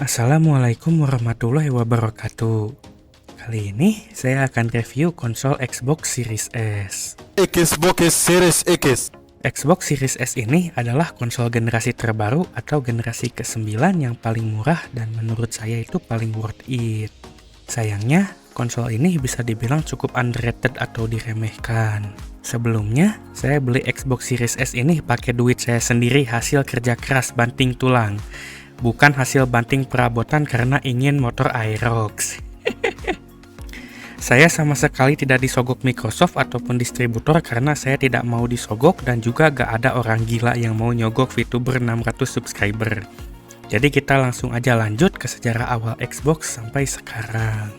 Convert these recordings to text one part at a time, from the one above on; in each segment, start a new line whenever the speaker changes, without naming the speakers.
Assalamualaikum warahmatullahi wabarakatuh. Kali ini saya akan review konsol Xbox Series S.
Xbox Series X.
Xbox Series S ini adalah konsol generasi terbaru atau generasi ke-9 yang paling murah dan menurut saya itu paling worth it. Sayangnya, konsol ini bisa dibilang cukup underrated atau diremehkan. Sebelumnya, saya beli Xbox Series S ini pakai duit saya sendiri hasil kerja keras banting tulang. Bukan hasil banting perabotan karena ingin motor Aerox. Saya sama sekali tidak disogok Microsoft ataupun distributor karena saya tidak mau disogok dan juga gak ada orang gila yang mau nyogok VTuber 600 subscriber. Jadi kita langsung aja lanjut ke sejarah awal Xbox sampai sekarang.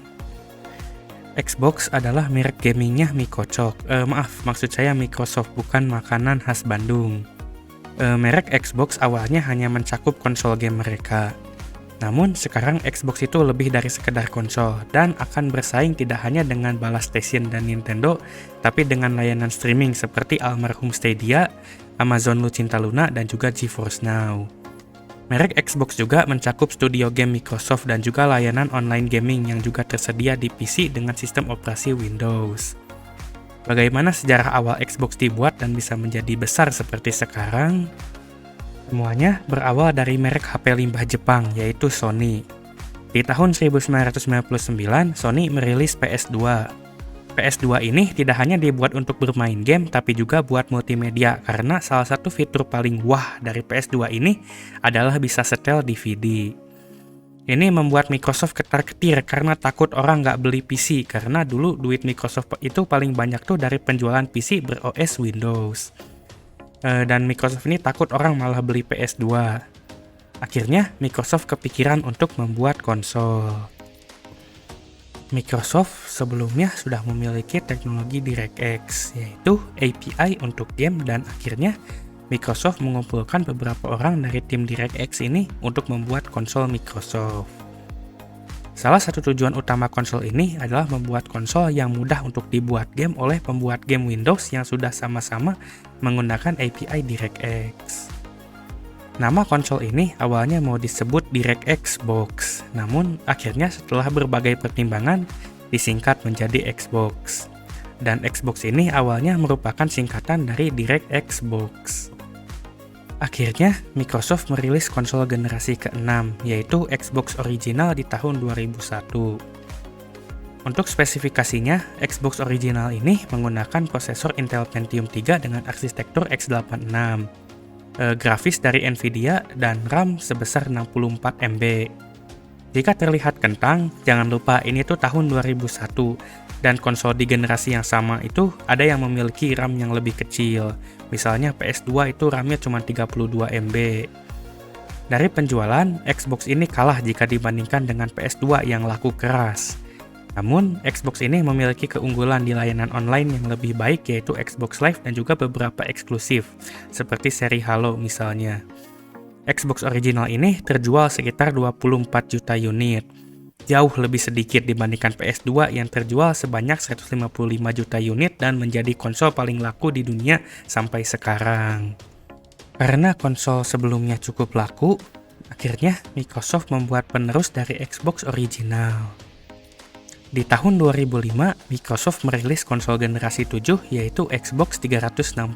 Xbox adalah merek gamingnya maksud saya Microsoft, bukan makanan khas Bandung. Merek Xbox awalnya hanya mencakup konsol game mereka. Namun sekarang Xbox itu lebih dari sekedar konsol dan akan bersaing tidak hanya dengan PlayStation dan Nintendo, tapi dengan layanan streaming seperti almarhum Stadia, Amazon Lucinta Luna, dan juga GeForce Now. Merek Xbox juga mencakup studio game Microsoft dan juga layanan online gaming yang juga tersedia di PC dengan sistem operasi Windows. Bagaimana sejarah awal Xbox dibuat dan bisa menjadi besar seperti sekarang? Semuanya berawal dari merek HP limbah Jepang, yaitu Sony. Di tahun 1999, Sony merilis PS2. PS2 ini tidak hanya dibuat untuk bermain game, tapi juga buat multimedia, karena salah satu fitur paling wah dari PS2 ini adalah bisa setel DVD. Ini membuat Microsoft ketar-ketir karena takut orang nggak beli PC, karena dulu duit Microsoft itu paling banyak tuh dari penjualan PC ber-OS Windows. Dan Microsoft ini takut orang malah beli PS2. Akhirnya Microsoft kepikiran untuk membuat konsol. Microsoft sebelumnya sudah memiliki teknologi DirectX, yaitu API untuk game, dan akhirnya Microsoft mengumpulkan beberapa orang dari tim DirectX ini untuk membuat konsol Microsoft. Salah satu tujuan utama konsol ini adalah membuat konsol yang mudah untuk dibuat game oleh pembuat game Windows yang sudah sama-sama menggunakan API DirectX. Nama konsol ini awalnya mau disebut DirectX Box, namun akhirnya setelah berbagai pertimbangan disingkat menjadi Xbox. Dan Xbox ini awalnya merupakan singkatan dari DirectX Box. Akhirnya, Microsoft merilis konsol generasi ke-6, yaitu Xbox original di tahun 2001. Untuk spesifikasinya, Xbox original ini menggunakan prosesor Intel Pentium 3 dengan arsitektur x86, grafis dari Nvidia, dan RAM sebesar 64 MB. Jika terlihat kentang, jangan lupa ini tuh tahun 2001, dan konsol di generasi yang sama itu ada yang memiliki RAM yang lebih kecil. Misalnya PS2 itu RAM-nya cuma 32 MB. Dari penjualan, Xbox ini kalah jika dibandingkan dengan PS2 yang laku keras. Namun, Xbox ini memiliki keunggulan di layanan online yang lebih baik, yaitu Xbox Live dan juga beberapa eksklusif, seperti seri Halo misalnya. Xbox original ini terjual sekitar 24 juta unit. Jauh lebih sedikit dibandingkan PS2 yang terjual sebanyak 155 juta unit dan menjadi konsol paling laku di dunia sampai sekarang. Karena konsol sebelumnya cukup laku, akhirnya Microsoft membuat penerus dari Xbox original. Di tahun 2005, Microsoft merilis konsol generasi 7 yaitu Xbox 360.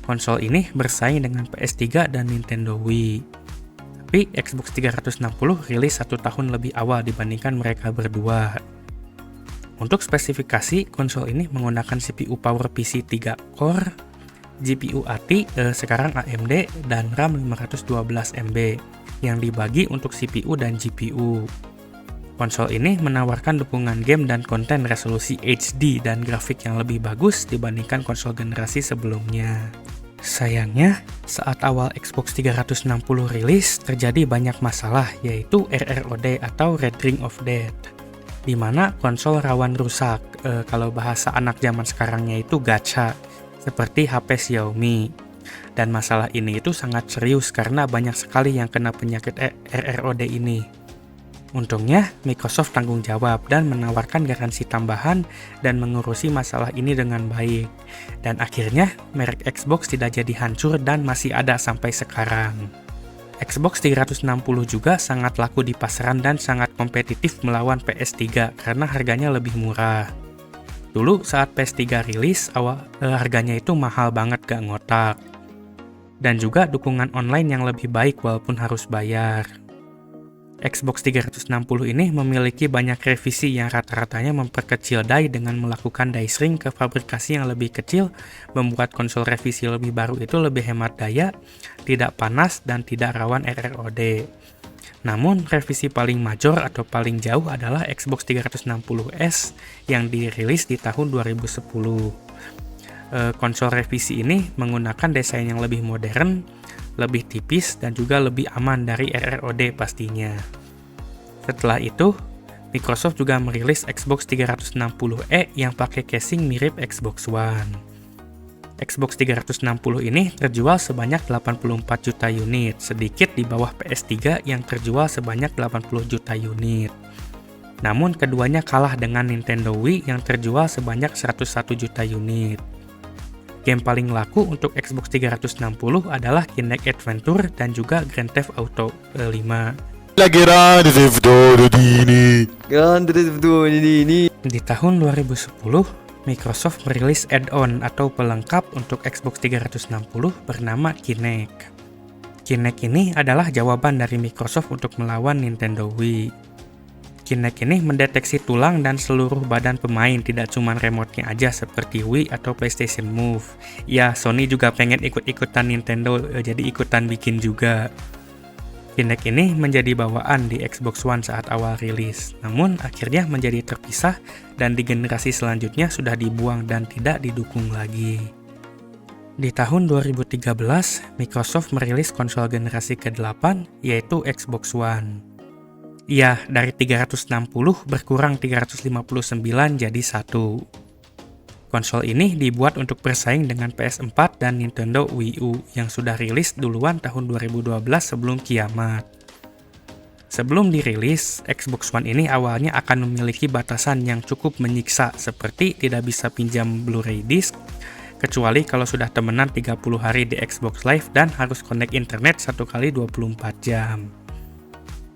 Konsol ini bersaing dengan PS3 dan Nintendo Wii. Tapi Xbox 360 rilis 1 tahun lebih awal dibandingkan mereka berdua. Untuk spesifikasi, konsol ini menggunakan CPU PowerPC 3 core, GPU ATI, sekarang AMD, dan RAM 512 MB, yang dibagi untuk CPU dan GPU. Konsol ini menawarkan dukungan game dan konten resolusi HD dan grafik yang lebih bagus dibandingkan konsol generasi sebelumnya. Sayangnya, saat awal Xbox 360 rilis, terjadi banyak masalah, yaitu RROD atau Red Ring of Death, di mana konsol rawan rusak, kalau bahasa anak zaman sekarangnya itu gacha, seperti HP Xiaomi. Dan masalah ini itu sangat serius karena banyak sekali yang kena penyakit RROD ini. Untungnya, Microsoft tanggung jawab dan menawarkan garansi tambahan dan mengurusi masalah ini dengan baik. Dan akhirnya, merek Xbox tidak jadi hancur dan masih ada sampai sekarang. Xbox 360 juga sangat laku di pasaran dan sangat kompetitif melawan PS3 karena harganya lebih murah. Dulu saat PS3 rilis, harganya itu mahal banget gak ngotak. Dan juga dukungan online yang lebih baik walaupun harus bayar. Xbox 360 ini memiliki banyak revisi yang rata-ratanya memperkecil die dengan melakukan die shrink ke fabrikasi yang lebih kecil, membuat konsol revisi lebih baru itu lebih hemat daya, tidak panas, dan tidak rawan RROD. Namun, revisi paling major atau paling jauh adalah Xbox 360S yang dirilis di tahun 2010. Konsol revisi ini menggunakan desain yang lebih modern, lebih tipis, dan juga lebih aman dari RROD pastinya. Setelah itu, Microsoft juga merilis Xbox 360e yang pakai casing mirip Xbox One. Xbox 360 ini terjual sebanyak 84 juta unit, sedikit di bawah PS3 yang terjual sebanyak 80 juta unit. Namun keduanya kalah dengan Nintendo Wii yang terjual sebanyak 101 juta unit. Game paling laku untuk Xbox 360 adalah Kinect Adventure dan juga Grand Theft Auto 5.
La grande Theft Auto ini.
Di tahun 2010, Microsoft merilis add-on atau pelengkap untuk Xbox 360 bernama Kinect. Kinect ini adalah jawaban dari Microsoft untuk melawan Nintendo Wii. Kinect ini mendeteksi tulang dan seluruh badan pemain, tidak cuma remote-nya aja seperti Wii atau PlayStation Move. Ya, Sony juga pengen ikut-ikutan Nintendo, jadi ikutan bikin juga. Kinect ini menjadi bawaan di Xbox One saat awal rilis, namun akhirnya menjadi terpisah dan di generasi selanjutnya sudah dibuang dan tidak didukung lagi. Di tahun 2013, Microsoft merilis konsol generasi ke-8, yaitu Xbox One. Ya, dari 360 berkurang 359 jadi 1. Konsol ini dibuat untuk bersaing dengan PS4 dan Nintendo Wii U yang sudah rilis duluan tahun 2012 sebelum kiamat. Sebelum dirilis, Xbox One ini awalnya akan memiliki batasan yang cukup menyiksa seperti tidak bisa pinjam Blu-ray disc, kecuali kalau sudah temenan 30 hari di Xbox Live dan harus connect internet 1 kali 24 jam.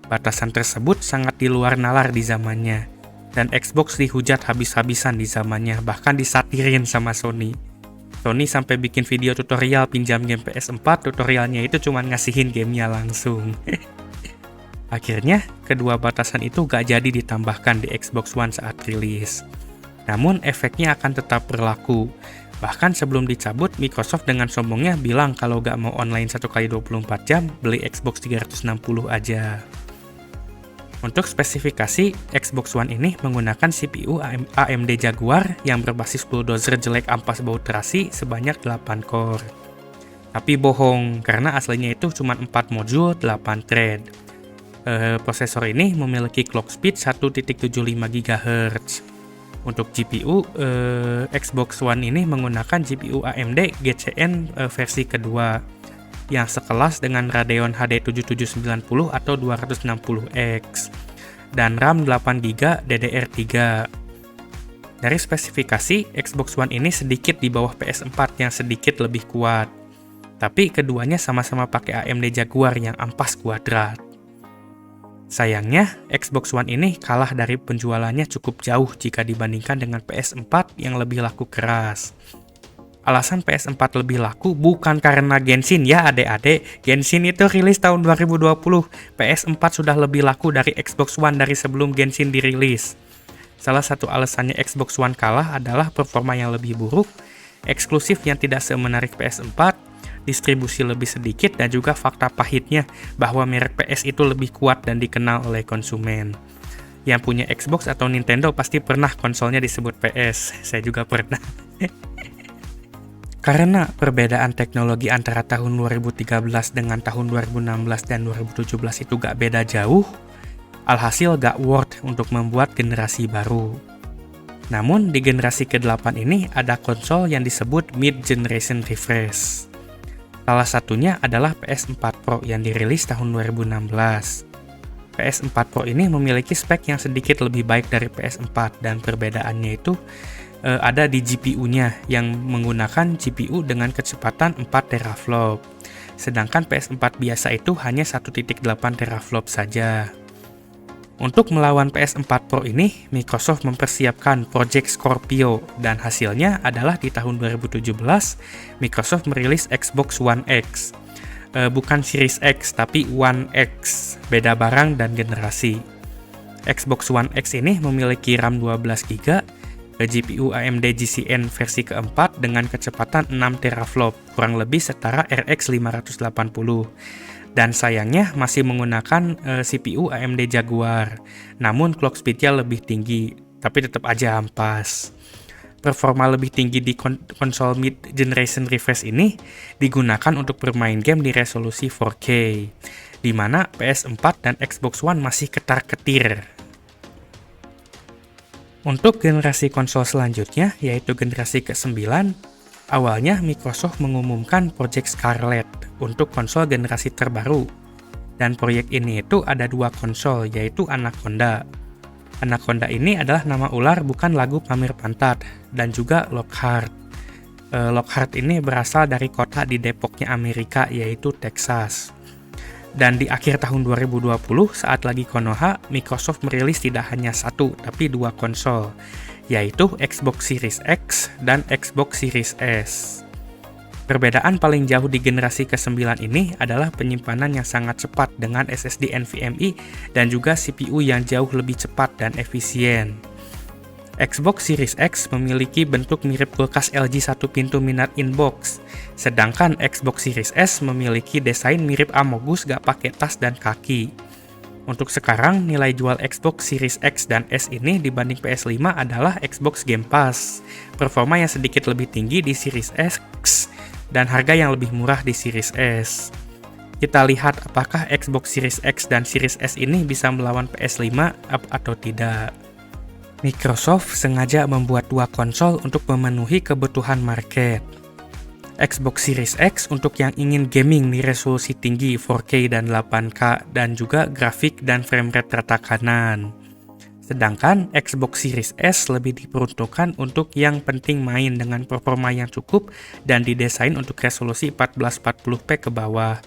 Batasan tersebut sangat di luar nalar di zamannya, dan Xbox dihujat habis-habisan di zamannya, bahkan disatirin sama Sony. Sony sampai bikin video tutorial pinjam game PS4, tutorialnya itu cuma ngasihin gamenya langsung. Akhirnya, kedua batasan itu gak jadi ditambahkan di Xbox One saat rilis. Namun, efeknya akan tetap berlaku. Bahkan sebelum dicabut, Microsoft dengan sombongnya bilang kalau gak mau online 1 kali 24 jam, beli Xbox 360 aja. Untuk spesifikasi, Xbox One ini menggunakan CPU AMD Jaguar yang berbasis bulldozer jelek ampas bau terasi sebanyak 8 core. Tapi bohong, karena aslinya itu cuma 4 modul 8 thread. Prosesor ini memiliki clock speed 1.75 GHz. Untuk GPU, Xbox One ini menggunakan GPU AMD GCN versi kedua, yang sekelas dengan Radeon HD 7790 atau 260X, dan RAM 8GB DDR3. Dari spesifikasi, Xbox One ini sedikit di bawah PS4 yang sedikit lebih kuat, tapi keduanya sama-sama pakai AMD Jaguar yang ampas kuadrat. Sayangnya, Xbox One ini kalah dari penjualannya cukup jauh jika dibandingkan dengan PS4 yang lebih laku keras. Alasan PS4 lebih laku bukan karena Genshin ya adik-adik. Genshin itu rilis tahun 2020. PS4 sudah lebih laku dari Xbox One dari sebelum Genshin dirilis. Salah satu alasannya Xbox One kalah adalah performa yang lebih buruk, eksklusif yang tidak semenarik PS4, distribusi lebih sedikit, dan juga fakta pahitnya bahwa merek PS itu lebih kuat dan dikenal oleh konsumen. Yang punya Xbox atau Nintendo pasti pernah konsolnya disebut PS. Saya juga pernah. Karena perbedaan teknologi antara tahun 2013 dengan tahun 2016 dan 2017 itu gak beda jauh, alhasil gak worth untuk membuat generasi baru. Namun di generasi ke-8 ini ada konsol yang disebut mid-generation refresh. Salah satunya adalah PS4 Pro yang dirilis tahun 2016. PS4 Pro ini memiliki spek yang sedikit lebih baik dari PS4 dan perbedaannya itu ada di GPU-nya yang menggunakan GPU dengan kecepatan 4 teraflop. sedangkan PS4 biasa itu hanya 1.8 teraflop saja. Untuk melawan PS4 Pro ini, Microsoft mempersiapkan Project Scorpio, dan hasilnya adalah di tahun 2017, Microsoft merilis Xbox One X. Bukan Series X, tapi One X, beda barang dan generasi. Xbox One X ini memiliki RAM 12GB, GPU AMD GCN versi keempat dengan kecepatan 6 teraflop, kurang lebih setara RX 580. Dan sayangnya masih menggunakan CPU AMD Jaguar, namun clock speed-nya lebih tinggi, tapi tetap aja ampas. Performa lebih tinggi di konsol mid-generation refresh ini digunakan untuk bermain game di resolusi 4K, di mana PS4 dan Xbox One masih ketar-ketir. Untuk generasi konsol selanjutnya, yaitu generasi ke-9, awalnya Microsoft mengumumkan Project Scarlet untuk konsol generasi terbaru. Dan proyek ini itu ada dua konsol, yaitu Anaconda. Anaconda ini adalah nama ular bukan lagu Pamer Pantat, dan juga Lockhart. Lockhart ini berasal dari kota di Depoknya Amerika, yaitu Texas. Dan di akhir tahun 2020, saat lagi Konoha, Microsoft merilis tidak hanya satu, tapi dua konsol, yaitu Xbox Series X dan Xbox Series S. Perbedaan paling jauh di generasi ke-9 ini adalah penyimpanan yang sangat cepat dengan SSD NVMe dan juga CPU yang jauh lebih cepat dan efisien. Xbox Series X memiliki bentuk mirip kulkas LG satu pintu minat inbox, sedangkan Xbox Series S memiliki desain mirip Amogus gak pakai tas dan kaki. Untuk sekarang, nilai jual Xbox Series X dan S ini dibanding PS5 adalah Xbox Game Pass, performa yang sedikit lebih tinggi di Series X, dan harga yang lebih murah di Series S. Kita lihat apakah Xbox Series X dan Series S ini bisa melawan PS5 atau tidak. Microsoft sengaja membuat dua konsol untuk memenuhi kebutuhan market. Xbox Series X untuk yang ingin gaming di resolusi tinggi 4K dan 8K dan juga grafik dan framerate rata kanan. Sedangkan Xbox Series S lebih diperuntukkan untuk yang penting main dengan performa yang cukup dan didesain untuk resolusi 1440p ke bawah,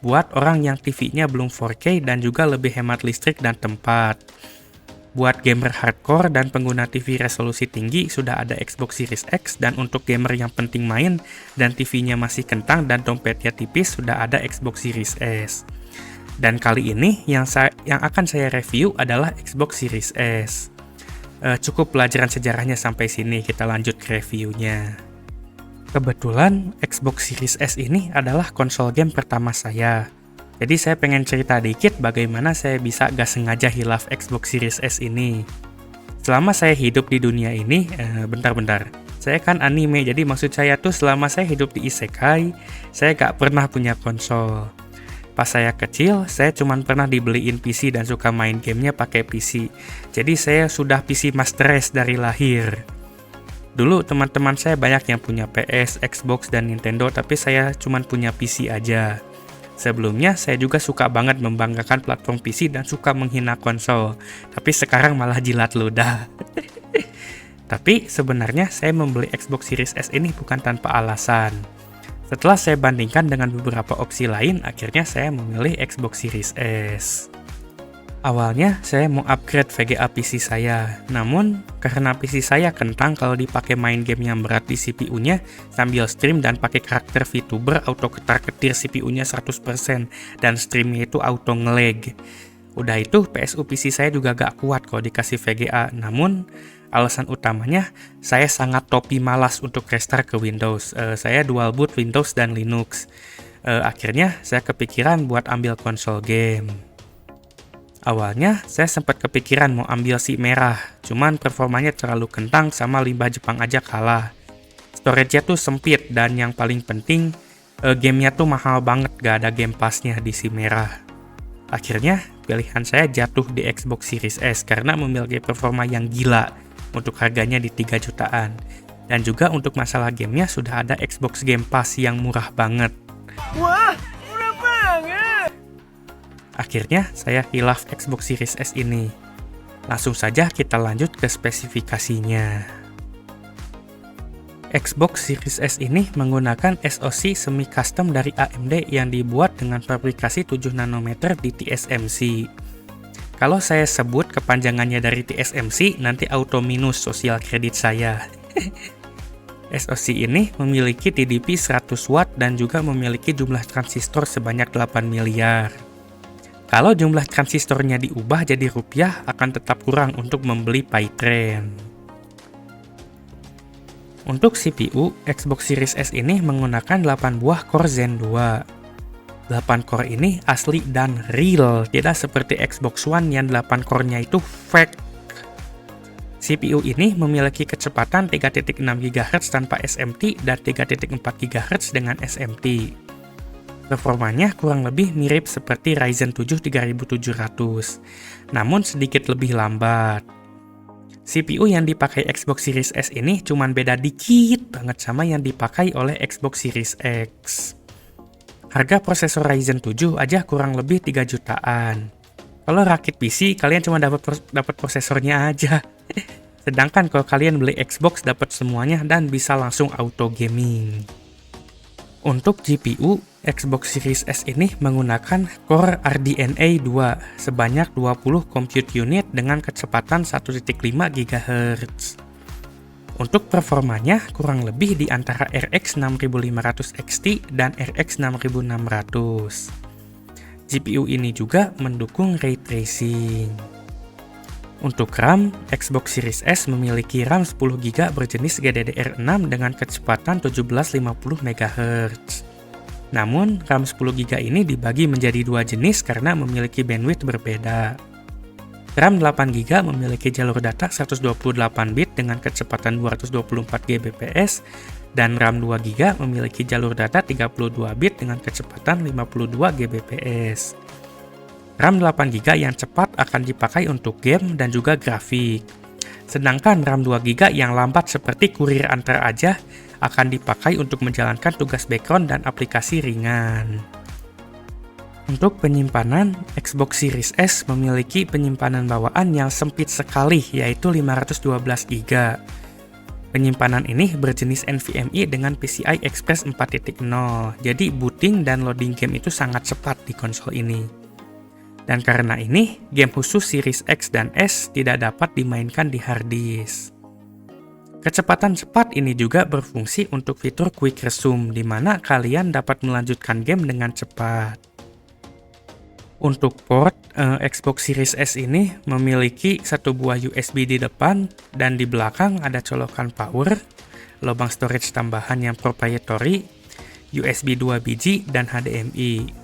buat orang yang TV-nya belum 4K dan juga lebih hemat listrik dan tempat. Buat gamer hardcore dan pengguna TV resolusi tinggi sudah ada Xbox Series X, dan untuk gamer yang penting main dan TV-nya masih kentang dan dompetnya tipis sudah ada Xbox Series S. Dan kali ini yang akan saya review adalah Xbox Series S. Cukup pelajaran sejarahnya sampai sini, kita lanjut ke reviewnya. Kebetulan Xbox Series S ini adalah konsol game pertama saya. Jadi saya pengen cerita dikit bagaimana saya bisa gak sengaja hilaf Xbox Series S ini. Selama saya hidup di dunia ini, bentar. Saya kan anime, jadi maksud saya tuh selama saya hidup di isekai, saya gak pernah punya konsol. Pas saya kecil, saya cuma pernah dibeliin PC dan suka main gamenya pakai PC. Jadi saya sudah PC Master Race dari lahir. Dulu teman-teman saya banyak yang punya PS, Xbox, dan Nintendo, tapi saya cuma punya PC aja. Sebelumnya, saya juga suka banget membanggakan platform PC dan suka menghina konsol. Tapi sekarang malah jilat ludah. Tapi sebenarnya saya membeli Xbox Series S ini bukan tanpa alasan. Setelah saya bandingkan dengan beberapa opsi lain, akhirnya saya memilih Xbox Series S. Awalnya, saya mau upgrade VGA PC saya. Namun, karena PC saya kentang kalau dipakai main game yang berat di CPU-nya, sambil stream dan pakai karakter VTuber, auto ketar-ketir CPU-nya 100%, dan streamnya itu auto nge-lag. Udah itu, PSU PC saya juga gak kuat kalau dikasih VGA. Namun, alasan utamanya, saya sangat topi malas untuk restart ke Windows. Saya dual boot Windows dan Linux. Akhirnya, saya kepikiran buat ambil konsol game. Awalnya, saya sempat kepikiran mau ambil si merah, cuman performanya terlalu kentang sama limbah Jepang aja kalah. Storage-nya tuh sempit, dan yang paling penting, gamenya tuh mahal banget, gak ada game pass-nya di si merah. Akhirnya, pilihan saya jatuh di Xbox Series S karena memiliki performa yang gila untuk harganya di 3 jutaan. Dan juga untuk masalah gamenya sudah ada Xbox Game Pass yang murah banget.
Wah, murah banget!
Akhirnya, saya hilaf Xbox Series S ini. Langsung saja kita lanjut ke spesifikasinya. Xbox Series S ini menggunakan SoC semi-custom dari AMD yang dibuat dengan fabrikasi 7 nanometer di TSMC. Kalau saya sebut kepanjangannya dari TSMC, nanti auto minus sosial kredit saya. SoC ini memiliki TDP 100 watt dan juga memiliki jumlah transistor sebanyak 8 miliar. Kalau jumlah transistornya diubah jadi rupiah, akan tetap kurang untuk membeli Python. Untuk CPU, Xbox Series S ini menggunakan 8 buah core Zen 2. 8 core ini asli dan real, tidak seperti Xbox One yang 8 core-nya itu fake. CPU ini memiliki kecepatan 3.6 GHz tanpa SMT dan 3.4 GHz dengan SMT. Performanya kurang lebih mirip seperti Ryzen 7 3700, namun sedikit lebih lambat. CPU yang dipakai Xbox Series S ini cuman beda dikit banget sama yang dipakai oleh Xbox Series X. Harga prosesor Ryzen 7 aja kurang lebih 3 jutaan. Kalau rakit PC, kalian cuma dapat prosesornya aja. Sedangkan kalau kalian beli Xbox dapat semuanya dan bisa langsung auto gaming. Untuk GPU, Xbox Series S ini menggunakan Core RDNA 2 sebanyak 20 compute unit dengan kecepatan 1.5 GHz. Untuk performanya kurang lebih di antara RX 6500 XT dan RX 6600. GPU ini juga mendukung ray tracing. Untuk RAM, Xbox Series S memiliki RAM 10GB berjenis GDDR6 dengan kecepatan 1750 MHz. Namun, RAM 10GB ini dibagi menjadi dua jenis karena memiliki bandwidth berbeda. RAM 8GB memiliki jalur data 128-bit dengan kecepatan 224 Gbps, dan RAM 2GB memiliki jalur data 32-bit dengan kecepatan 52 Gbps. RAM 8GB yang cepat akan dipakai untuk game dan juga grafik. Sedangkan RAM 2GB yang lambat seperti kurir antar aja akan dipakai untuk menjalankan tugas background dan aplikasi ringan. Untuk penyimpanan, Xbox Series S memiliki penyimpanan bawaan yang sempit sekali, yaitu 512GB. Penyimpanan ini berjenis NVMe dengan PCI Express 4.0, jadi booting dan loading game itu sangat cepat di konsol ini. Dan karena ini, game khusus Series X dan S tidak dapat dimainkan di hard disk. Kecepatan cepat ini juga berfungsi untuk fitur Quick Resume, di mana kalian dapat melanjutkan game dengan cepat. Untuk port, Xbox Series S ini memiliki satu buah USB di depan, dan di belakang ada colokan power, lubang storage tambahan yang proprietary, USB 2 biji, dan HDMI.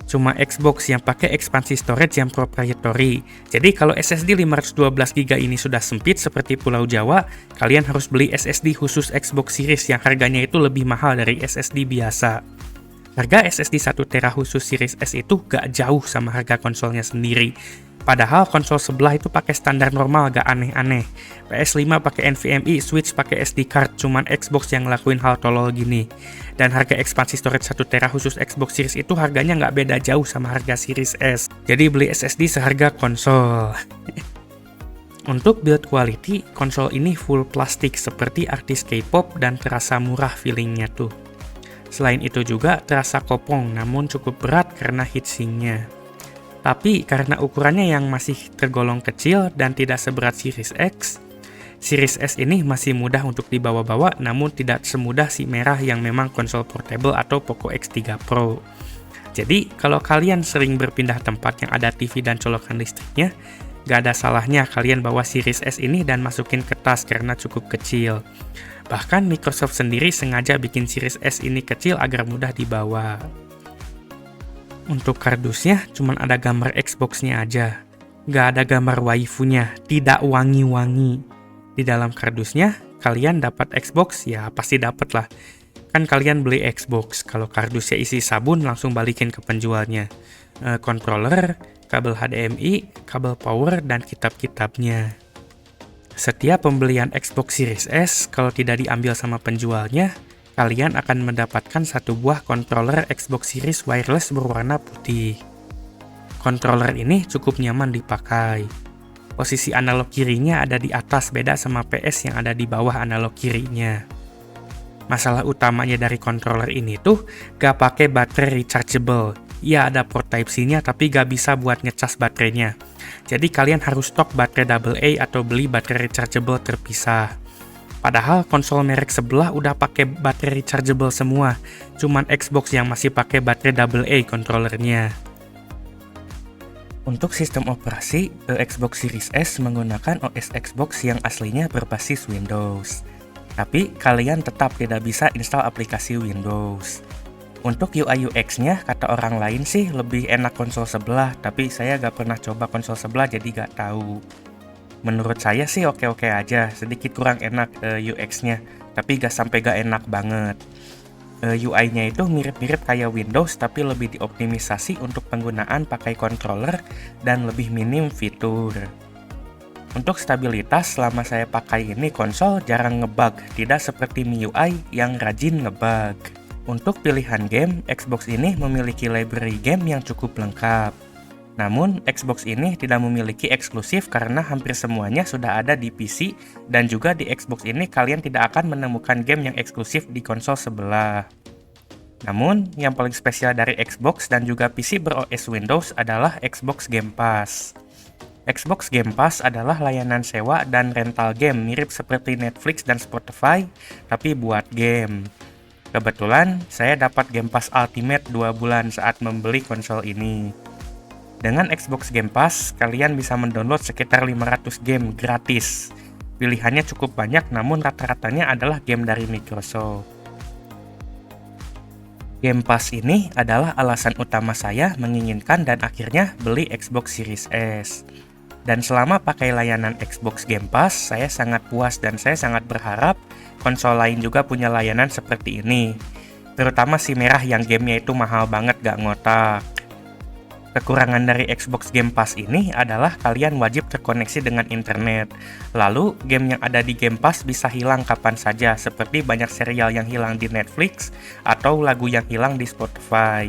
Cuma Xbox yang pakai ekspansi storage yang proprietary. Jadi kalau SSD 512GB ini sudah sempit seperti Pulau Jawa, kalian harus beli SSD khusus Xbox Series yang harganya itu lebih mahal dari SSD biasa. Harga SSD 1TB khusus Series S itu gak jauh sama harga konsolnya sendiri. Padahal konsol sebelah itu pakai standar normal, gak aneh-aneh. PS5 pakai NVMe, Switch pakai SD card, cuman Xbox yang ngelakuin hal tolol gini. Dan harga ekspansi storage 1TB khusus Xbox Series itu harganya nggak beda jauh sama harga Series S. Jadi beli SSD seharga konsol. Untuk build quality, konsol ini full plastik seperti artis K-pop dan terasa murah feelingnya tuh. Selain itu juga terasa kopong, namun cukup berat karena heatsinknya. Tapi karena ukurannya yang masih tergolong kecil dan tidak seberat Series X, Series S ini masih mudah untuk dibawa-bawa, namun tidak semudah si merah yang memang konsol portable atau Poco X3 Pro. Jadi, kalau kalian sering berpindah tempat yang ada TV dan colokan listriknya, gak ada salahnya kalian bawa Series S ini dan masukin ke tas karena cukup kecil. Bahkan Microsoft sendiri sengaja bikin Series S ini kecil agar mudah dibawa. Untuk kardusnya, cuma ada gambar Xbox-nya aja. Gak ada gambar waifunya, tidak wangi-wangi. Di dalam kardusnya, kalian dapat Xbox, ya pasti dapat lah. Kan kalian beli Xbox, kalau kardusnya isi sabun langsung balikin ke penjualnya. Controller, kabel HDMI, kabel power, dan kitab-kitabnya. Setiap pembelian Xbox Series S, kalau tidak diambil sama penjualnya, kalian akan mendapatkan satu buah controller Xbox Series wireless berwarna putih. Controller ini cukup nyaman dipakai. Posisi analog kirinya ada di atas, beda sama PS yang ada di bawah analog kirinya. Masalah utamanya dari controller ini tuh gak pakai baterai rechargeable. Ya ada port Type-C-nya tapi gak bisa buat ngecas baterainya. Jadi kalian harus stok baterai AA atau beli baterai rechargeable terpisah. Padahal konsol merek sebelah udah pakai baterai rechargeable semua. Cuman Xbox yang masih pakai baterai AA controllernya. Untuk sistem operasi, Xbox Series S menggunakan OS Xbox yang aslinya berbasis Windows. Tapi kalian tetap tidak bisa install aplikasi Windows. Untuk UI UX-nya, kata orang lain sih lebih enak konsol sebelah, tapi saya gak pernah coba konsol sebelah jadi gak tahu. Menurut saya sih oke-oke aja, sedikit kurang enak UX-nya, tapi gak sampai gak enak banget. UI-nya itu mirip-mirip kayak Windows, tapi lebih dioptimisasi untuk penggunaan pakai controller dan lebih minim fitur. Untuk stabilitas, selama saya pakai ini konsol jarang ngebug, tidak seperti MIUI yang rajin ngebug. Untuk pilihan game, Xbox ini memiliki library game yang cukup lengkap. Namun, Xbox ini tidak memiliki eksklusif karena hampir semuanya sudah ada di PC, dan juga di Xbox ini kalian tidak akan menemukan game yang eksklusif di konsol sebelah. Namun, yang paling spesial dari Xbox dan juga PC ber-OS Windows adalah Xbox Game Pass. Xbox Game Pass adalah layanan sewa dan rental game mirip seperti Netflix dan Spotify, tapi buat game. Kebetulan, saya dapat Game Pass Ultimate 2 bulan saat membeli konsol ini. Dengan Xbox Game Pass, kalian bisa mendownload sekitar 500 game gratis. Pilihannya cukup banyak, namun rata-ratanya adalah game dari Microsoft. Game Pass ini adalah alasan utama saya menginginkan dan akhirnya beli Xbox Series S. Dan selama pakai layanan Xbox Game Pass, saya sangat puas dan saya sangat berharap konsol lain juga punya layanan seperti ini. Terutama si merah yang gamenya itu mahal banget gak ngotak. Kekurangan dari Xbox Game Pass ini adalah kalian wajib terkoneksi dengan internet. Lalu, game yang ada di Game Pass bisa hilang kapan saja, seperti banyak serial yang hilang di Netflix atau lagu yang hilang di Spotify.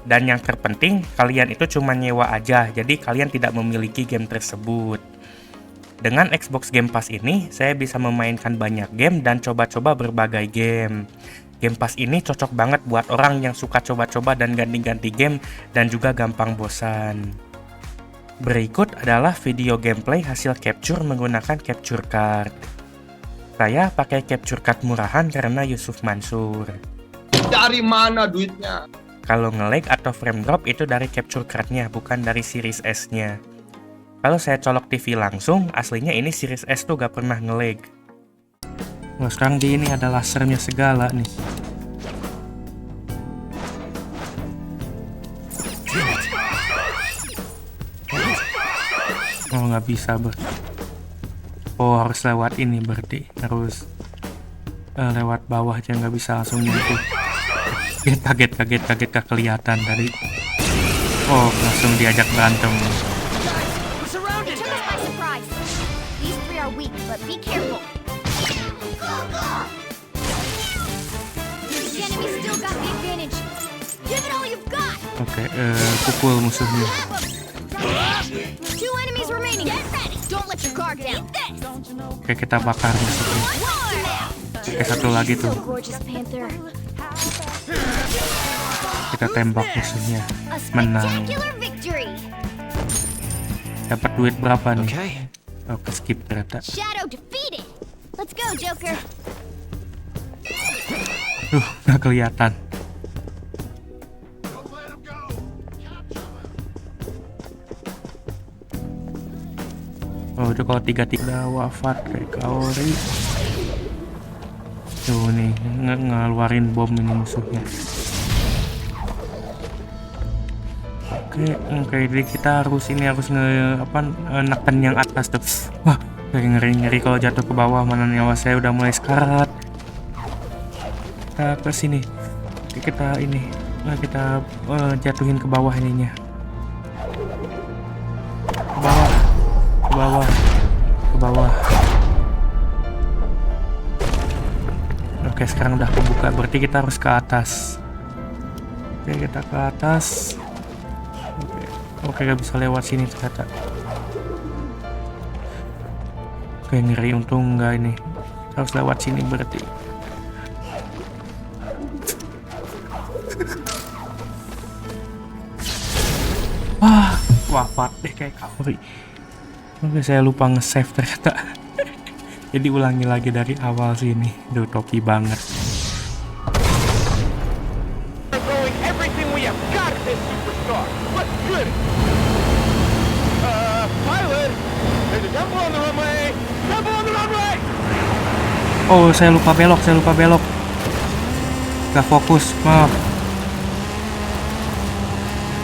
Dan yang terpenting, kalian itu cuma nyewa aja, jadi kalian tidak memiliki game tersebut. Dengan Xbox Game Pass ini, saya bisa memainkan banyak game dan coba-coba berbagai game. Game Pass ini cocok banget buat orang yang suka coba-coba dan ganti-ganti game dan juga gampang bosan. Berikut adalah video gameplay hasil capture menggunakan capture card. Saya pakai capture card murahan karena Yusuf Mansur.
Dari mana duitnya?
Kalau nge-lag atau frame drop itu dari capture card-nya, bukan dari Series S-nya. Kalau saya colok TV langsung, aslinya ini Series S tuh gak pernah nge-lag. Wah, sekarang di ini ada lasernya segala nih. Oh, nggak bisa oh, harus lewat ini berarti. Harus lewat bawah aja, nggak bisa langsung nyentuh. Kaget gak kelihatan tadi. Oh, langsung diajak berantem. Oke, pukul musuhnya. Oke, kita bakar musuhnya. Oke, satu lagi tuh. Kita tembak musuhnya. Menang. Dapat duit berapa nih? Oke, skip ternyata. Nggak kelihatan. Oh, itu kalau 3-3 wafat kayak Kaori. Tuh nih, ngeluarin bom ini musuhnya. Oke, jadi kita harus neken yang atas tuh. Wah, ngeri kalau jatuh ke bawah, mana nyawa saya udah mulai sekarat. Kita ke sini. Kita jatuhin ke bawah ininya. Ke bawah. Oke, sekarang udah kebuka, berarti kita harus ke atas. Oke, kita ke atas. Oke, gak bisa lewat sini ternyata. Oke, ngeri, untung enggak ini. Harus lewat sini berarti. wafat deh kayak Kaori. Oke, saya lupa nge-save ternyata. Jadi ulangi lagi dari awal sini. Duh, topi banget. Oh, saya lupa belok. Gak fokus, maaf.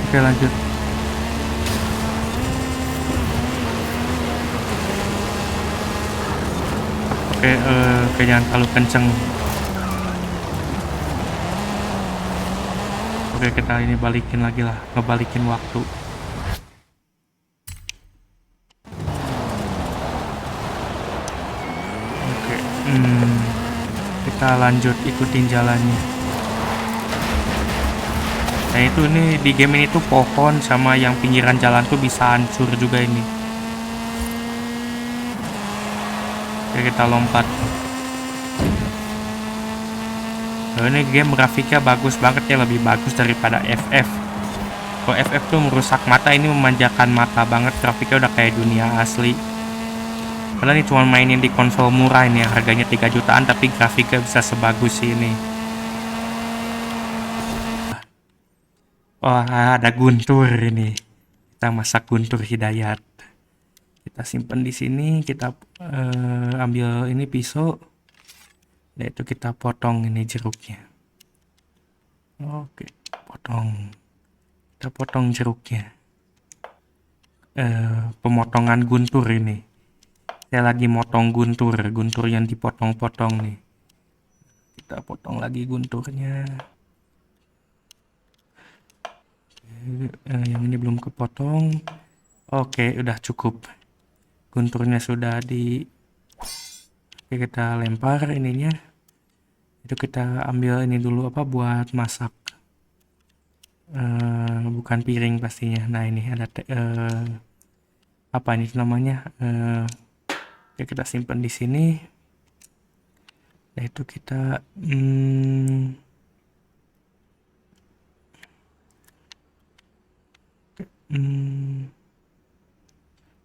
Oke, lanjut. Oke, jangan terlalu kenceng. Oke, kita ini balikin lagi lah, ngebalikin waktu. Oke, kita lanjut ikutin jalannya. Nah itu nih di game ini tuh pohon sama yang pinggiran jalan tuh bisa hancur juga ini. Oke, kita lompat. Nah, ini game grafiknya bagus banget ya, lebih bagus daripada FF. Kalau FF tuh merusak mata, ini memanjakan mata banget, grafiknya udah kayak dunia asli. Karena ini cuma mainin di konsol murah ini, harganya 3 jutaan tapi grafiknya bisa sebagus ini. Wah, ada Guntur ini. Kita masak Guntur Hidayat. Kita simpan di sini, kita ambil ini pisau. Yaitu kita potong ini jeruknya. Oke, potong. Kita potong jeruknya. Pemotongan guntur ini. Saya lagi motong guntur yang dipotong-potong nih. Kita potong lagi gunturnya. Yang ini belum kepotong. Oke, udah cukup. Gunturnya sudah di. Oke, kita lempar ininya. Itu kita ambil ini dulu apa buat masak. Bukan piring pastinya. Nah ini ada apa ini namanya? Oke, kita simpan di sini. Nah itu kita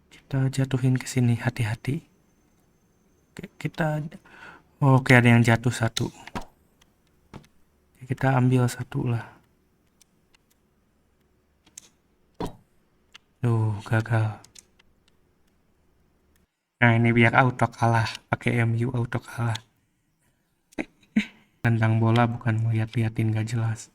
kita jatuhin ke sini, hati-hati. Oke, ada yang jatuh satu. Kita ambil satu lah. Gagal. Nah ini biar auto kalah, pakai MU auto kalah. Tendang bola bukan ngeliat-liatin gak jelas.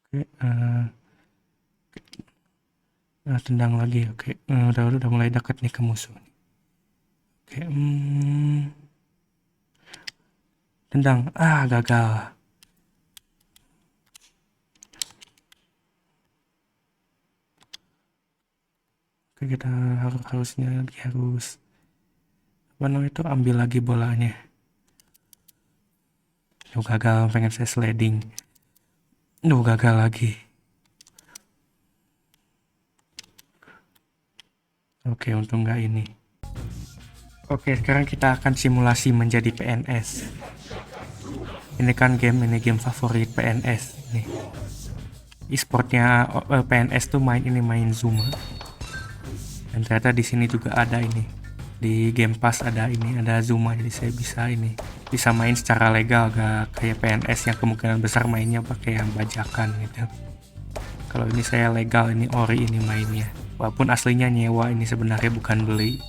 Oke, tendang lagi. Oke, udah mulai dekat nih ke musuh. Oke, tendang. Gagal. Oke, kita harus apa namanya itu, ambil lagi bolanya. Gagal, pengen saya sliding. Gagal lagi. Oke, untung nggak ini. Oke, sekarang kita akan simulasi menjadi PNS. Ini kan game favorit PNS nih. E-sportnya PNS tuh main Zuma. Dan ternyata di sini juga ada ini. Di Game Pass ada Zuma, jadi saya bisa main secara legal, gak kayak PNS yang kemungkinan besar mainnya pakai yang bajakan gitu. Kalau ini saya legal, ini ori ini mainnya. Walaupun aslinya nyewa, ini sebenarnya bukan beli.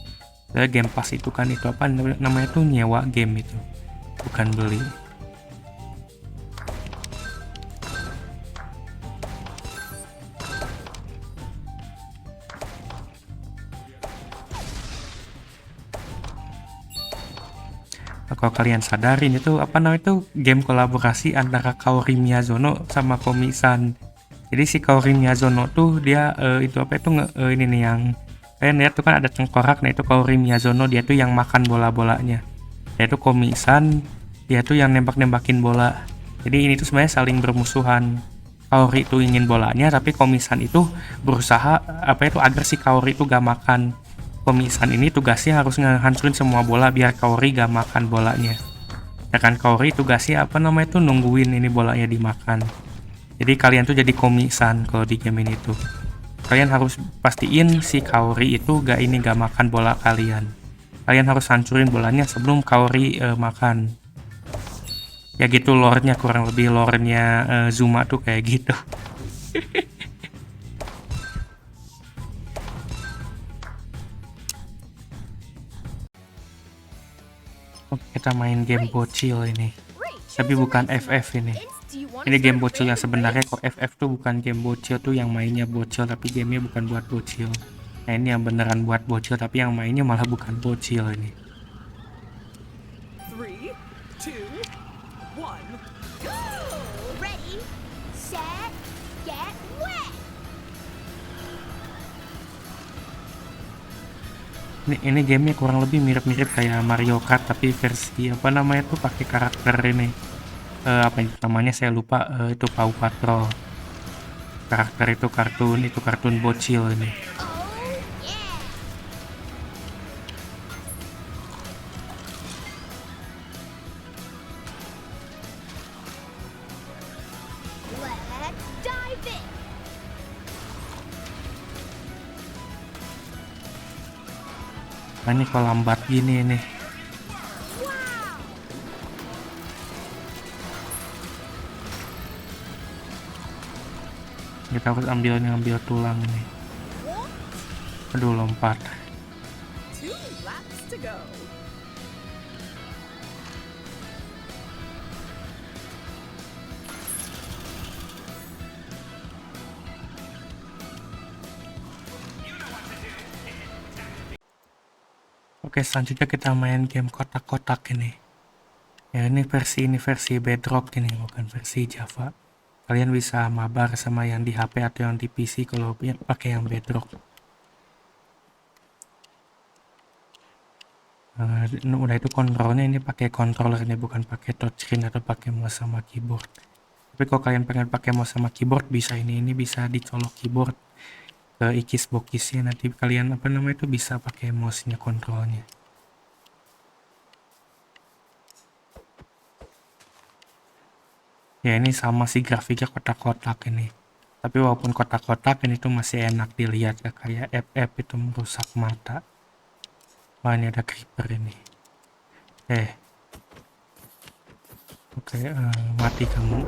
Saya Game Pass itu kan itu apa namanya tuh, nyewa game itu, bukan beli. Kalau kalian sadarin itu apa namanya itu game kolaborasi antara Kaori Miyazono sama Komi-san. Jadi si Kaori Miyazono tuh dia itu apa itu ini nih yang kalian lihat tuh kan ada tengkorak. Nah itu Kaori Miyazono, dia tuh yang makan bola-bolanya. Yaitu Komi-san, dia tuh yang nembak-nembakin bola. Jadi ini tuh sebenarnya saling bermusuhan. Kaori itu ingin bolanya, tapi Komi-san itu berusaha agar si Kaori itu gak makan. Komi-san ini tugasnya harus ngehancurin semua bola biar Kaori gak makan bolanya. Ya kan, Kaori tugasnya nungguin ini bolanya dimakan. Jadi kalian tuh jadi Komi-san kalau di game ini tuh. Kalian harus pastiin si Kaori itu gak makan bola kalian. Kalian harus hancurin bolanya sebelum Kaori makan. Ya gitu lore-nya, kurang lebih lore-nya Zuma tuh kayak gitu. Oke, kita main game bocil ini. Tapi bukan FF ini. Ini game bocil yang sebenarnya. Kok FF tuh bukan game bocil tuh, yang mainnya bocil tapi gamenya bukan buat bocil. Nah ini yang beneran buat bocil tapi yang mainnya malah bukan bocil ini.
3, 2, 1, go!
Ready, set, get wet.
Ini gamenya kurang lebih mirip-mirip kayak Mario Kart tapi versi tuh pakai karakter ini. Namanya saya lupa, itu Paw Patrol. Karakter itu kartun bocil ini.
Oh yeah. Let's dive in.
Nah, ini kalau lambat gini nih.
Wow.
Kita harus ngambil tulang ini. Aduh, lompat.
2 laps to go.
Oke, selanjutnya kita main game kotak-kotak ini. Ya, ini versi Bedrock ini, bukan versi Java. Kalian bisa mabar sama yang di HP atau yang di PC kalau pakai yang Bedrock. Udah itu kontrolnya ini pakai controller ini, bukan pakai touchscreen atau pakai mouse sama keyboard. Tapi kalau kalian pengen pakai mouse sama keyboard bisa ini bisa dicolok keyboard ke ikis-bokisnya, nanti kalian bisa pakai mouse-nya kontrolnya. Ya ini sama sih grafiknya kotak-kotak ini. Tapi walaupun kotak-kotak ini tuh masih enak dilihat ya, kayak FF itu merusak mata. Wah ini ada creeper ini. Oke, mati kamu.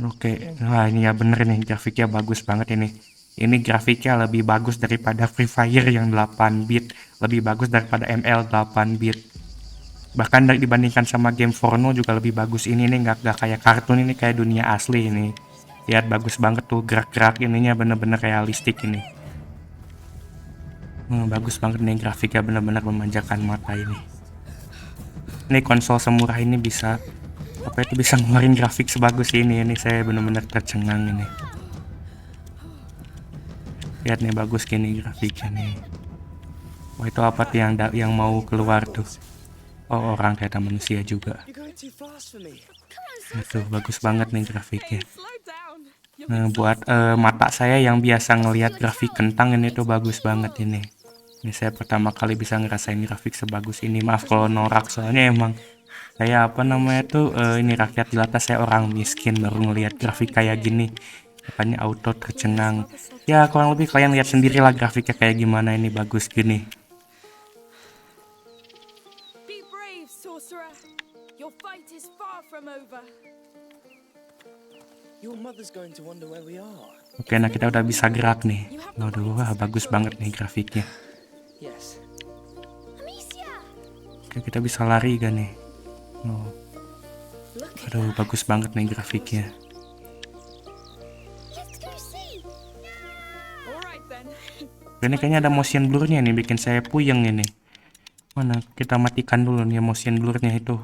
Oke, nah ini ya bener nih, grafiknya bagus banget ini. Ini grafiknya lebih bagus daripada Free Fire yang 8 bit, lebih bagus daripada ML 8 bit. Bahkan dibandingkan sama game Forno juga lebih bagus. Ini nih nggak kayak kartun, ini kayak dunia asli ini. Lihat bagus banget tuh gerak-gerak ininya, bener-bener realistik ini. Bagus banget nih grafiknya, bener-bener memanjakan mata ini. Ini konsol semurah ini bisa bisa ngeluarin grafik sebagus ini saya bener-bener tercengang ini. Lihat nih bagus gini grafiknya nih. Wah itu apa tuh yang mau keluar tuh? Oh orang kayak manusia juga. Itu bagus banget nih grafiknya.
Slow down.
Nah, buat mata saya yang biasa ngelihat grafik kentang ini tuh bagus banget ini. Ini saya pertama kali bisa ngerasain grafik sebagus ini. Maaf kalau norak, soalnya emang saya ini rakyat jelata, saya orang miskin baru ngelihat grafik kayak gini. Makanya auto tercengang. Ya kurang lebih kalian lihat sendirilah grafiknya kayak gimana, ini bagus gini.
Be brave, sorcerer. Your fight is far from over.
Your mother's going to wonder where we are.
Oke, nah kita udah bisa gerak nih. Waduh, wah bagus banget nih grafiknya.
Yes.
Amicia.
Oke, kita bisa lari kan nih. Oh.
Look at
Aduh, bagus banget nih grafiknya.
Let's go see.
All right then.
Ini kayaknya ada motion blurnya nih, bikin saya puyeng ini. Mana? Kita matikan dulu nih motion blurnya itu.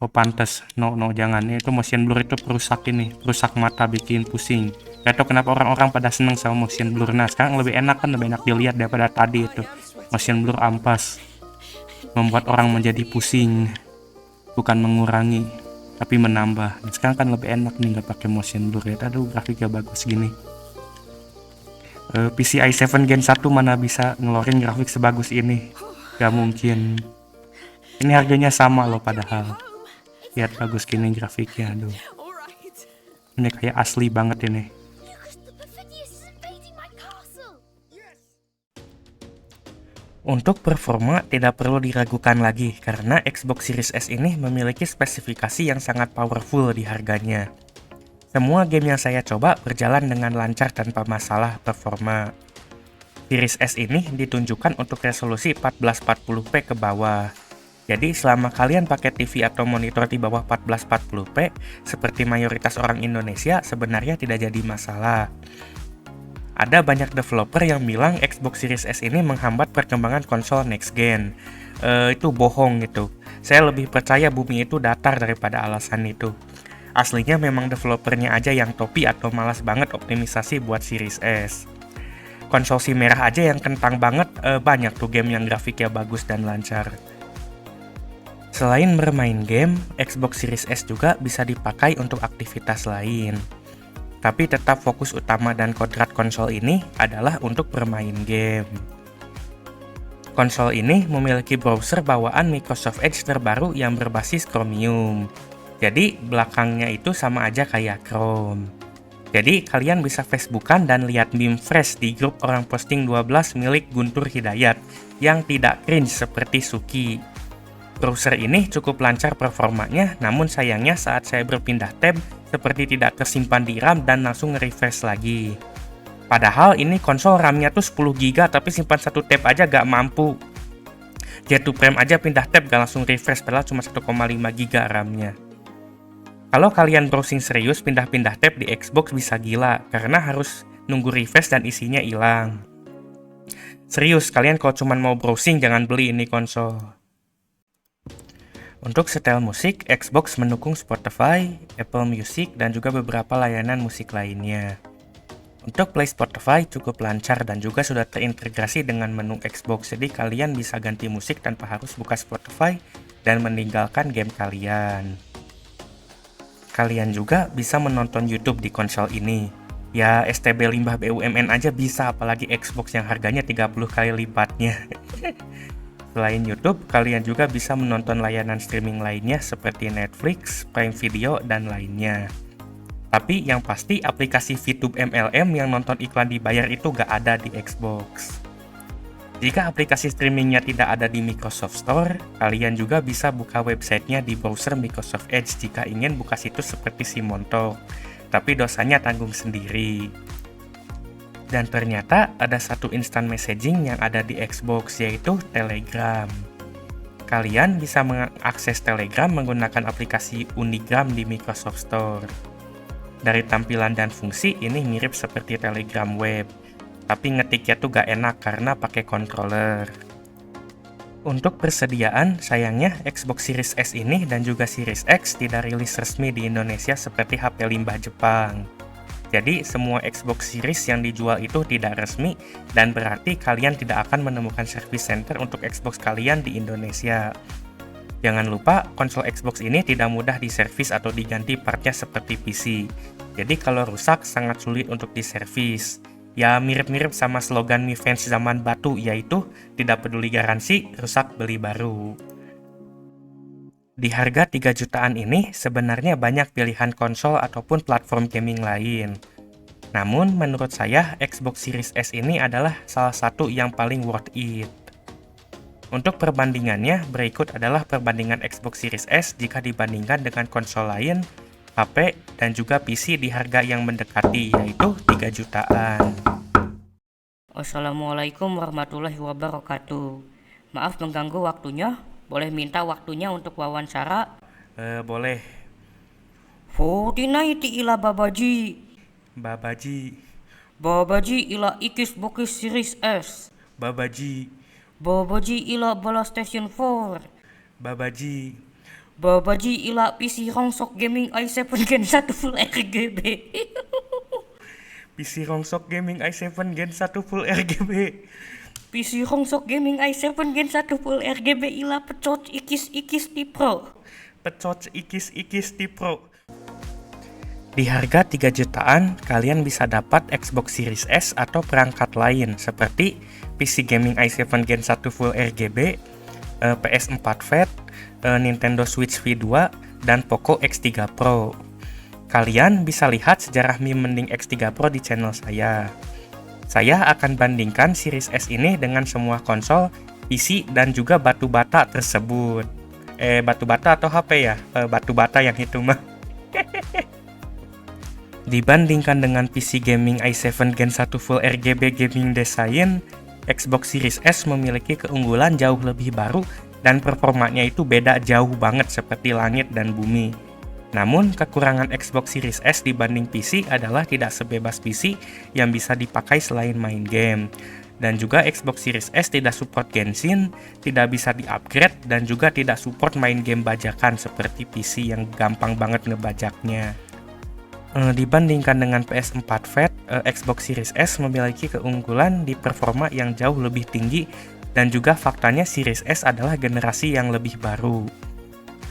Oh pantas, no jangan. Itu motion blur itu perusak mata, bikin pusing. Gak tau kenapa orang-orang pada seneng sama motion blur. Nah sekarang lebih enak dilihat daripada tadi itu motion blur ampas. membuat orang menjadi pusing, bukan mengurangi, tapi menambah. Dan sekarang kan lebih enak nih nggak pakai motion blur ya. Aduh, grafiknya bagus gini. PCI 7 Gen 1 mana bisa ngeluarin grafik sebagus ini? Gak mungkin. Ini harganya sama loh padahal. Lihat bagus gini grafiknya, aduh.
All right.
Ini kayak asli banget ini.
Lucas, the Perfidious is invading my castle.
Untuk performa tidak perlu diragukan lagi karena Xbox Series S ini memiliki spesifikasi yang sangat powerful di harganya. Semua game yang saya coba berjalan dengan lancar tanpa masalah performa. Series S ini ditunjukkan untuk resolusi 1440p ke bawah. Jadi selama kalian pakai TV atau monitor di bawah 1440p, seperti mayoritas orang Indonesia, sebenarnya tidak jadi masalah. Ada banyak developer yang bilang Xbox Series S ini menghambat perkembangan konsol next gen. Itu bohong gitu. Saya lebih percaya bumi itu datar daripada alasan itu. Aslinya memang developernya aja yang topi atau malas banget optimisasi buat Series S. Konsol si merah aja yang kentang banget, banyak tuh game yang grafiknya bagus dan lancar. Selain bermain game, Xbox Series S juga bisa dipakai untuk aktivitas lain. Tapi tetap fokus utama dan kodrat konsol ini adalah untuk bermain game. Konsol ini memiliki browser bawaan Microsoft Edge terbaru yang berbasis Chromium. Jadi belakangnya itu sama aja kayak Chrome. Jadi kalian bisa Facebookan dan lihat meme fresh di grup orang posting 12 milik Guntur Hidayat yang tidak cringe seperti Suki. Browser ini cukup lancar performanya, namun sayangnya saat saya berpindah tab seperti tidak tersimpan di RAM dan langsung nge-refresh lagi. Padahal ini konsol RAM-nya tuh 10GB tapi simpan satu tab aja gak mampu. Jatuh frame aja pindah tab gak langsung refresh padahal cuma 1,5GB RAM-nya. Kalau kalian browsing serius pindah-pindah tab di Xbox bisa gila karena harus nunggu refresh dan isinya hilang. Serius, kalian kalau cuma mau browsing jangan beli ini konsol. Untuk setel musik, Xbox mendukung Spotify, Apple Music, dan juga beberapa layanan musik lainnya. Untuk Play Spotify cukup lancar dan juga sudah terintegrasi dengan menu Xbox, jadi kalian bisa ganti musik tanpa harus buka Spotify dan meninggalkan game kalian. Kalian juga bisa menonton YouTube di konsol ini. Ya, STB limbah BUMN aja bisa, apalagi Xbox yang harganya 30 kali lipatnya. Selain YouTube, kalian juga bisa menonton layanan streaming lainnya seperti Netflix, Prime Video, dan lainnya. Tapi yang pasti aplikasi VTube MLM yang nonton iklan dibayar itu gak ada di Xbox. Jika aplikasi streamingnya tidak ada di Microsoft Store, kalian juga bisa buka websitenya di browser Microsoft Edge jika ingin buka situs seperti Simonto, tapi dosanya tanggung sendiri. Dan ternyata ada satu instant messaging yang ada di Xbox, yaitu Telegram. Kalian bisa mengakses Telegram menggunakan aplikasi Unigram di Microsoft Store. Dari tampilan dan fungsi ini mirip seperti Telegram web, tapi ngetiknya tuh gak enak karena pakai controller. Untuk persediaan, sayangnya Xbox Series S ini dan juga Series X tidak rilis resmi di Indonesia seperti HP limbah Jepang. Jadi semua Xbox Series yang dijual itu tidak resmi dan berarti kalian tidak akan menemukan service center untuk Xbox kalian di Indonesia. Jangan lupa, konsol Xbox ini tidak mudah diservis atau diganti partnya seperti PC. Jadi kalau rusak sangat sulit untuk diservis. Ya mirip-mirip sama slogan Mi Fans zaman batu, yaitu tidak peduli garansi, rusak beli baru. Di harga 3 jutaan ini sebenarnya banyak pilihan konsol ataupun platform gaming lain. Namun menurut saya Xbox Series S ini adalah salah satu yang paling worth it. Untuk perbandingannya, berikut adalah perbandingan Xbox Series S jika dibandingkan dengan konsol lain, HP, dan juga PC di harga yang mendekati, yaitu 3 jutaan.
Assalamualaikum warahmatullahi wabarakatuh. Maaf mengganggu waktunya. Boleh minta waktunya untuk wawancara?
Boleh.
Fortnite ila babaji.
Babaji.
Babaji ila ikis bokis Series S.
Babaji.
Babaji ila bala Station 4.
Babaji.
Babaji ila PC Rongsok Gaming i7 Gen 1 Full RGB.
PC Rongsok Gaming i7 Gen 1 Full RGB.
PC Rongsok Gaming i7 Gen 1 Full RGB ila pecot ikis-ikis di Pro.
Pecot ikis-ikis di Pro. Di harga 3 jutaan, kalian bisa dapat Xbox Series S atau perangkat lain seperti PC Gaming i7 Gen 1 Full RGB, PS4 Fat, Nintendo Switch V2, dan Poco X3 Pro. Kalian bisa lihat sejarah Mi Mending X3 Pro di channel saya. Saya akan bandingkan Series S ini dengan semua konsol, PC, dan juga batu bata tersebut. Batu bata atau HP ya? Batu bata yang itu mah. Dibandingkan dengan PC Gaming i7 Gen 1 Full RGB Gaming Design, Xbox Series S memiliki keunggulan jauh lebih baru dan performanya itu beda jauh banget seperti langit dan bumi. Namun, kekurangan Xbox Series S dibanding PC adalah tidak sebebas PC yang bisa dipakai selain main game. Dan juga Xbox Series S tidak support Genshin, tidak bisa di-upgrade, dan juga tidak support main game bajakan seperti PC yang gampang banget ngebajaknya. Dibandingkan dengan PS4 Fat, Xbox Series S memiliki keunggulan di performa yang jauh lebih tinggi dan juga faktanya Series S adalah generasi yang lebih baru.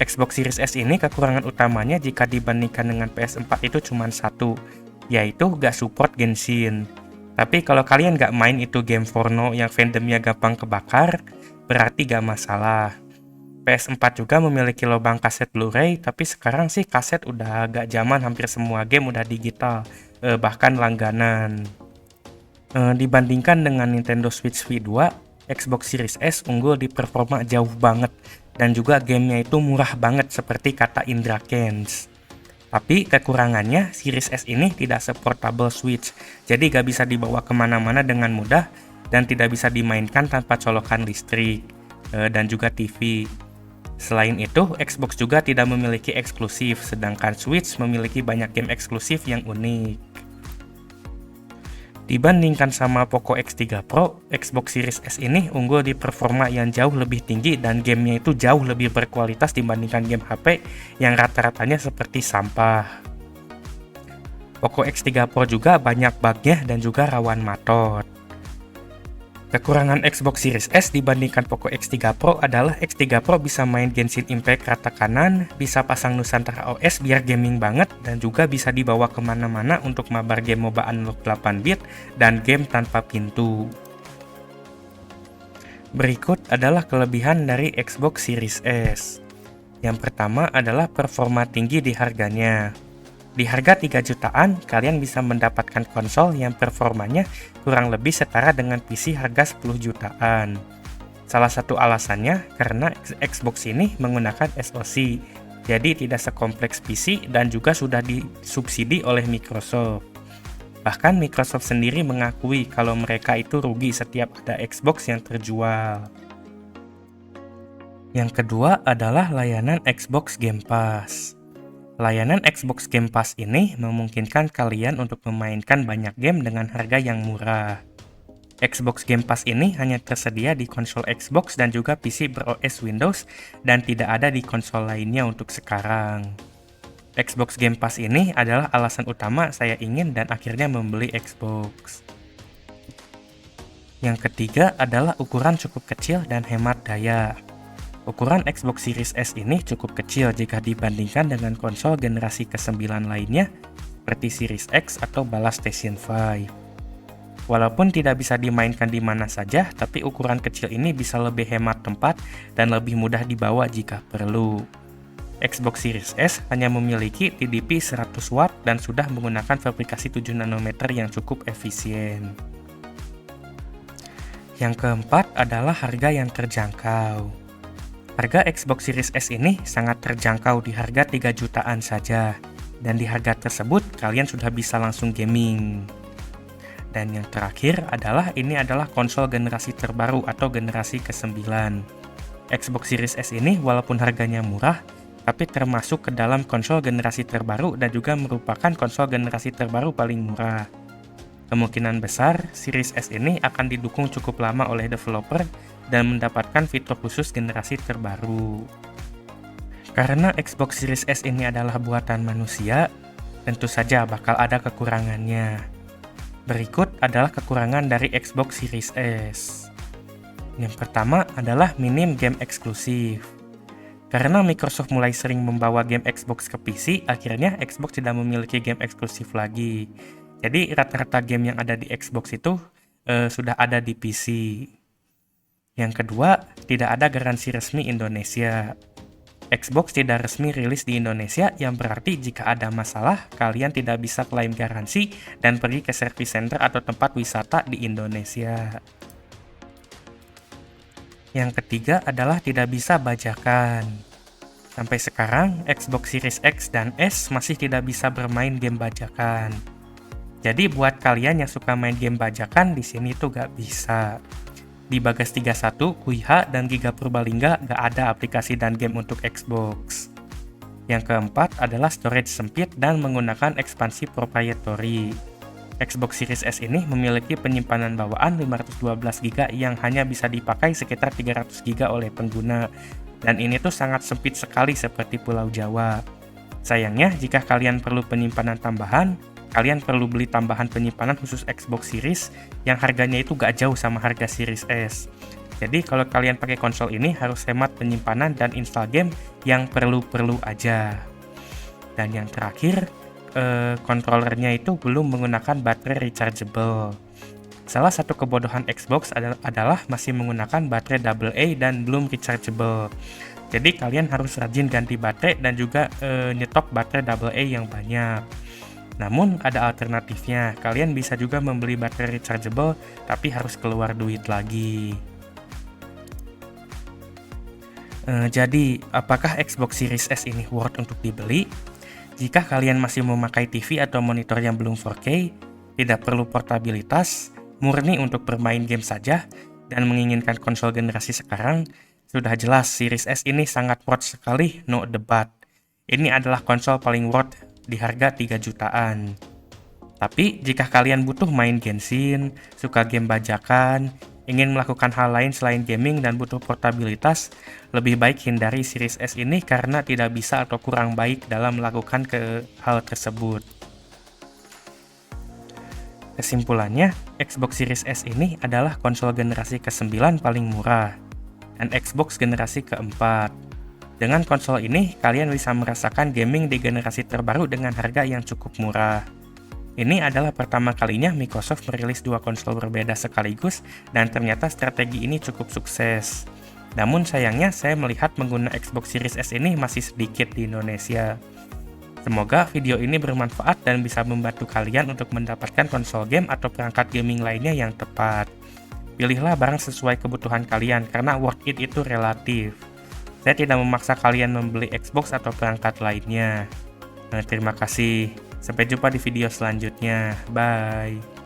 Xbox Series S ini kekurangan utamanya jika dibandingkan dengan PS4 itu cuma satu, yaitu gak support Genshin. Tapi kalau kalian gak main itu game porno yang fandomnya gampang kebakar, berarti gak masalah. PS4 juga memiliki lubang kaset Blu-ray, tapi sekarang sih kaset udah agak zaman, hampir semua game udah digital, bahkan langganan. Dibandingkan dengan Nintendo Switch V2, Xbox Series S unggul di performa jauh banget, dan juga gamenya itu murah banget seperti kata Indra Kens. Tapi kekurangannya, Series S ini tidak se-portable Switch, jadi gak bisa dibawa kemana-mana dengan mudah, dan tidak bisa dimainkan tanpa colokan listrik, dan juga TV. Selain itu, Xbox juga tidak memiliki eksklusif, sedangkan Switch memiliki banyak game eksklusif yang unik. Dibandingkan sama Poco X3 Pro, Xbox Series S ini unggul di performa yang jauh lebih tinggi dan gamenya itu jauh lebih berkualitas dibandingkan game HP yang rata-ratanya seperti sampah. Poco X3 Pro juga banyak bugnya dan juga rawan matot. Kekurangan Xbox Series S dibandingkan Poco X3 Pro adalah X3 Pro bisa main Genshin Impact rata kanan, bisa pasang Nusantara OS biar gaming banget, dan juga bisa dibawa kemana-mana untuk mabar game MOBA analog 8-bit dan game tanpa pintu. Berikut adalah kelebihan dari Xbox Series S. Yang pertama adalah performa tinggi di harganya. Di harga 3 jutaan, kalian bisa mendapatkan konsol yang performanya kurang lebih setara dengan PC harga 10 jutaan. Salah satu alasannya karena Xbox ini menggunakan SoC, jadi tidak sekompleks PC dan juga sudah disubsidi oleh Microsoft. Bahkan Microsoft sendiri mengakui kalau mereka itu rugi setiap ada Xbox yang terjual. Yang kedua adalah layanan Xbox Game Pass. Layanan Xbox Game Pass ini memungkinkan kalian untuk memainkan banyak game dengan harga yang murah. Xbox Game Pass ini hanya tersedia di konsol Xbox dan juga PC ber-OS Windows dan tidak ada di konsol lainnya untuk sekarang. Xbox Game Pass ini adalah alasan utama saya ingin dan akhirnya membeli Xbox. Yang ketiga adalah ukuran cukup kecil dan hemat daya. Ukuran Xbox Series S ini cukup kecil jika dibandingkan dengan konsol generasi ke-9 lainnya seperti Series X atau Bala Station 5. Walaupun tidak bisa dimainkan di mana saja, tapi ukuran kecil ini bisa lebih hemat tempat dan lebih mudah dibawa jika perlu. Xbox Series S hanya memiliki TDP 100 Watt dan sudah menggunakan fabrikasi 7 nanometer yang cukup efisien. Yang keempat adalah harga yang terjangkau. Harga Xbox Series S ini sangat terjangkau di harga 3 jutaan saja, dan di harga tersebut kalian sudah bisa langsung gaming. Dan yang terakhir adalah ini adalah konsol generasi terbaru atau generasi ke-9. Xbox Series S ini walaupun harganya murah, tapi termasuk ke dalam konsol generasi terbaru dan juga merupakan konsol generasi terbaru paling murah. Kemungkinan besar Series S ini akan didukung cukup lama oleh developer dan mendapatkan fitur khusus generasi terbaru. Karena Xbox Series S ini adalah buatan manusia, tentu saja bakal ada kekurangannya. Berikut adalah kekurangan dari Xbox Series S. Yang pertama adalah minim game eksklusif. Karena Microsoft mulai sering membawa game Xbox ke PC, akhirnya Xbox tidak memiliki game eksklusif lagi. Jadi rata-rata game yang ada di Xbox itu sudah ada di PC. Yang kedua, tidak ada garansi resmi Indonesia. Xbox tidak resmi rilis di Indonesia, yang berarti jika ada masalah, kalian tidak bisa klaim garansi dan pergi ke service center atau tempat wisata di Indonesia. Yang ketiga adalah tidak bisa bajakan. Sampai sekarang, Xbox Series X dan S masih tidak bisa bermain game bajakan. Jadi buat kalian yang suka main game bajakan, di sini tuh gak bisa. Di Bagas 31, Kuiha, dan Giga Purbalingga gak ada aplikasi dan game untuk Xbox. Yang keempat adalah storage sempit dan menggunakan ekspansi proprietary. Xbox Series S ini memiliki penyimpanan bawaan 512GB yang hanya bisa dipakai sekitar 300GB oleh pengguna. Dan ini tuh sangat sempit sekali seperti Pulau Jawa. Sayangnya, jika kalian perlu penyimpanan tambahan, kalian perlu beli tambahan penyimpanan khusus Xbox Series yang harganya itu gak jauh sama harga Series S. Jadi kalau kalian pakai konsol ini harus hemat penyimpanan dan install game yang perlu-perlu aja. Dan yang terakhir, kontrolernya itu belum menggunakan baterai rechargeable. Salah satu kebodohan Xbox adalah masih menggunakan baterai AA dan belum rechargeable. Jadi kalian harus rajin ganti baterai dan juga nyetok baterai AA yang banyak. Namun ada alternatifnya, kalian bisa juga membeli baterai rechargeable tapi harus keluar duit lagi. Jadi apakah Xbox Series S ini worth untuk dibeli? Jika kalian masih memakai TV atau monitor yang belum 4K, tidak perlu portabilitas, murni untuk bermain game saja, dan menginginkan konsol generasi sekarang, sudah jelas Series S ini sangat worth sekali, no debat. Ini adalah konsol paling worth di harga 3 jutaan. Tapi jika kalian butuh main Genshin, suka game bajakan, ingin melakukan hal lain selain gaming dan butuh portabilitas, lebih baik hindari Series S ini karena tidak bisa atau kurang baik dalam melakukan hal tersebut. Kesimpulannya, Xbox Series S ini adalah konsol generasi ke-9 paling murah, dan Xbox generasi ke-4. Dengan konsol ini, kalian bisa merasakan gaming di generasi terbaru dengan harga yang cukup murah. Ini adalah pertama kalinya Microsoft merilis dua konsol berbeda sekaligus, dan ternyata strategi ini cukup sukses. Namun sayangnya saya melihat pengguna Xbox Series S ini masih sedikit di Indonesia. Semoga video ini bermanfaat dan bisa membantu kalian untuk mendapatkan konsol game atau perangkat gaming lainnya yang tepat. Pilihlah barang sesuai kebutuhan kalian karena worth it itu relatif. Saya tidak memaksa kalian membeli Xbox atau perangkat lainnya. Terima kasih. Sampai jumpa di video selanjutnya. Bye.